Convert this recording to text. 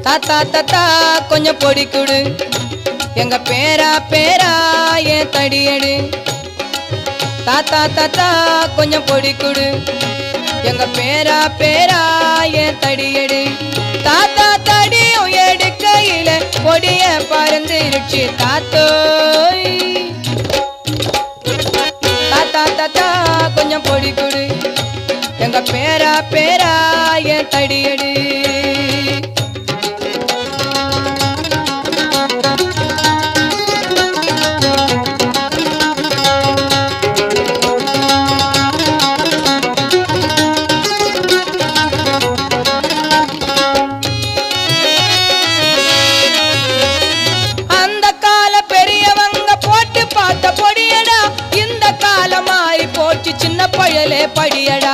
தாத்தா தாத்தா கொஞ்சம் பொடி குடு எங்க பேரா பேரா ஏன் தடியடு தாத்தா தாத்தா கொஞ்சம் பொடி குடு எங்க பேரா பேரா ஏன் தடியடு தாத்தா தடியும் எடுக்கையில பொடிய பறந்துருச்சு தாத்தோய் தாத்தா தாத்தா கொஞ்சம் பொடி குடு எங்க பேரா பேரா ஏன் தடியடு சின்ன பயலே படியடா